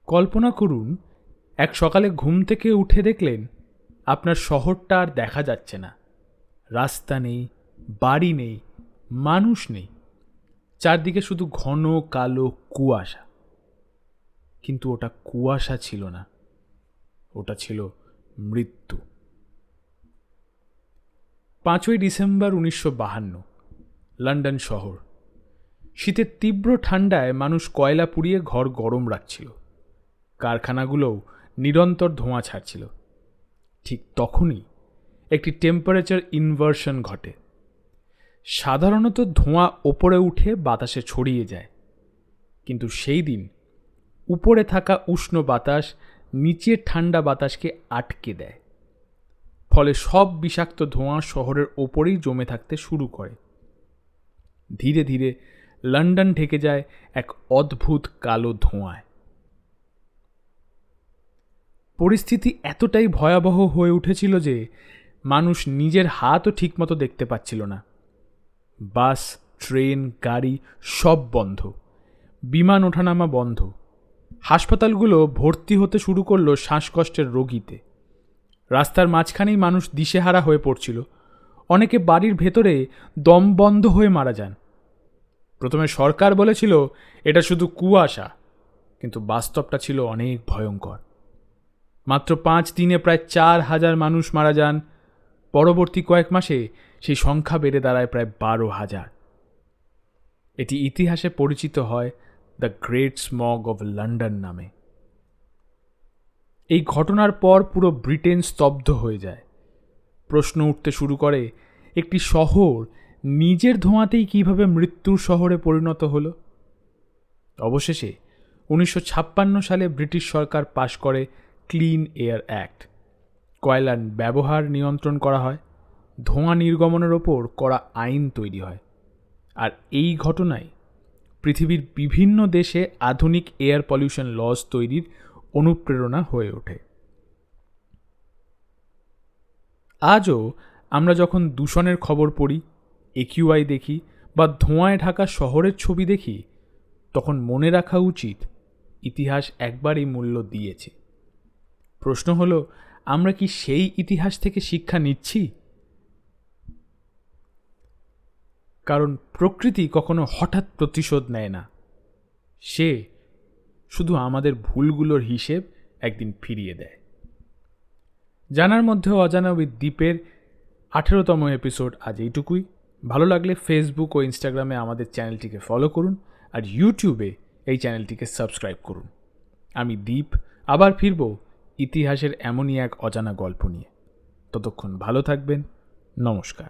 কল্পনা করুন, এক সকালে ঘুম থেকে উঠে দেখলেন আপনার শহরটা আর দেখা যাচ্ছে না। রাস্তা নেই, বাড়ি নেই, মানুষ নেই, চারদিকে শুধু ঘন কালো কুয়াশা। কিন্তু ওটা কুয়াশা ছিল না, ওটা ছিল মৃত্যু। 5ই ডিসেম্বর 1952, লন্ডন শহর। শীতের তীব্র ঠান্ডায় মানুষ কয়লা পুড়িয়ে ঘর গরম রাখছিল, কারখানাগুলোও নিরন্তর ধোঁয়া ছাড়ছিল। ঠিক তখনই একটি টেম্পারেচার ইনভার্সন ঘটে। সাধারণত ধোঁয়া ওপরে উঠে বাতাসে ছড়িয়ে যায়, কিন্তু সেই দিন উপরে থাকা উষ্ণ বাতাস নিচের ঠান্ডা বাতাসকে আটকে দেয়। ফলে সব বিষাক্ত ধোঁয়া শহরের ওপরেই জমে থাকতে শুরু করে। ধীরে ধীরে লন্ডন ঢেকে যায় এক অদ্ভুত কালো ধোঁয়ায়। পরিস্থিতি এতটাই ভয়াবহ হয়ে উঠেছিল যে মানুষ নিজের হাতও ঠিকমতো দেখতে পাচ্ছিল না। বাস, ট্রেন, গাড়ি সব বন্ধ, বিমান ওঠানামা বন্ধ। হাসপাতালগুলো ভর্তি হতে শুরু করলো শ্বাসকষ্টের রোগীতে। রাস্তার মাঝখানেই মানুষ দিশেহারা হয়ে পড়ছিল। অনেকে বাড়ির ভেতরে দম বন্ধ হয়ে মারা যান। প্রথমে সরকার বলেছিল এটা শুধু কুয়াশা, কিন্তু বাস্তবটা ছিল অনেক ভয়ঙ্কর। মাত্র 5 দিনে প্রায় 4,000 মানুষ মারা যান। পরবর্তী কয়েক মাসে সেই সংখ্যা বেড়ে দাঁড়ায় প্রায় 12,000। এটি ইতিহাসে পরিচিত হয় the great smog of London নামে। এই ঘটনার পর পুরো ব্রিটেন স্তব্ধ হয়ে যায়। প্রশ্ন উঠতে শুরু করে, একটি শহর নিজের ধোঁয়াতেই কিভাবে মৃত্যুর শহরে পরিণত হলো? অবশেষে 1956 সালে ব্রিটিশ সরকার পাশ করে ক্লিন এয়ার অ্যাক্ট। কয়লার ব্যবহার নিয়ন্ত্রণ করা হয়, ধোঁয়া নির্গমনের ওপর কড়া আইন তৈরি হয়। আর এই ঘটনায় পৃথিবীর বিভিন্ন দেশে আধুনিক এয়ার পলিউশন লস তৈরির অনুপ্রেরণা হয়ে ওঠে। আজও আমরা যখন দূষণের খবর পড়ি, AQI দেখি বা ধোঁয়ায় ঢাকা শহরের ছবি দেখি, তখন মনে রাখা উচিত ইতিহাস একবার এই মূল্য দিয়েছে। প্রশ্ন হলো, আমরা কি সেই ইতিহাস থেকে শিক্ষা নিচ্ছি? কারণ প্রকৃতি কখনো হঠাৎ প্রতিশোধ নেয় না, সে শুধু আমাদের ভুলগুলোর হিসেব একদিন ফিরিয়ে দেয়। জানার মধ্যে অজানা উইথ দীপের 18তম এপিসোড আজ এইটুকুই। ভালো লাগলে ফেসবুক ও ইনস্টাগ্রামে আমাদের চ্যানেলটিকে ফলো করুন, আর ইউটিউবে এই চ্যানেলটিকে সাবস্ক্রাইব করুন। আমি দীপ আবার ফিরব ইতিহাসের এমনই এক অজানা গল্প নিয়ে। ততক্ষণ ভালো থাকবেন। নমস্কার।